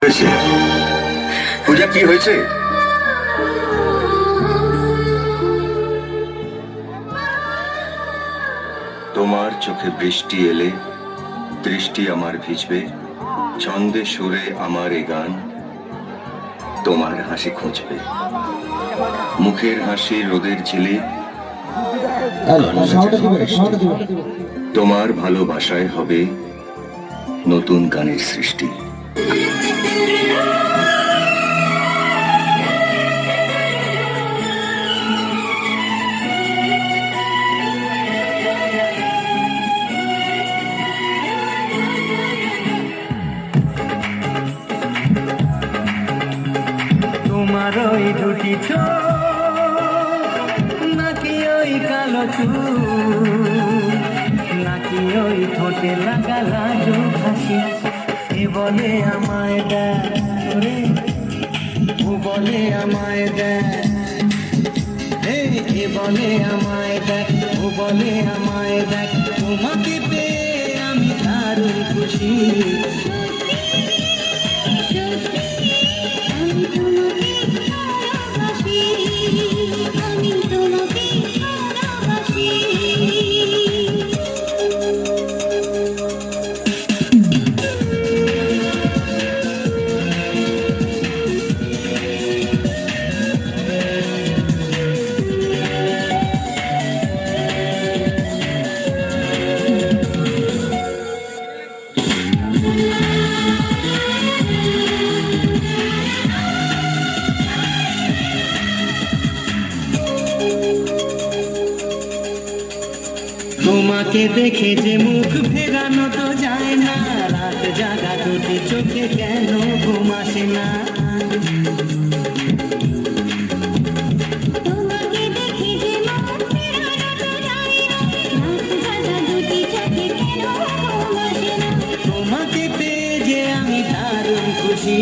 হয়েছে? পূজা, কি হয়েছে? তোমার চোখে বৃষ্টি এলে দৃষ্টি আমার ভিজবে, ছন্দে সুরে আমার এ গান তোমার হাসি খুঁজবে। মুখের হাসি রোদের ঝিলে, তোমার ভালোবাসায় হবে নতুন গানের সৃষ্টি। তোমার ওই দুটি চোখ, নাকি ওই কালো চুল, নাকি ওই ঠোঁটে লাগা লাজু হাসি, এ বলে আমায় দেখ, ও বলে আমায় দেখ, এ বলে আমায় দেখ, ও বলে আমায় দেখ, তোমাকে পেয়ে আমি দারুণ খুশি। তোমাকে দেখে যে মুখ ফেরানো তো যায় না, রাত জাগা দুটি চোখে কেন ঘুম আসে না। তোমাকে দেখে যে মুখ ফেরানো তো যায় না, রাত জাগা দুটি চোখে কেন ঘুম আসে না। তোমাকে পেয়ে যে আমি দারুণ খুশি।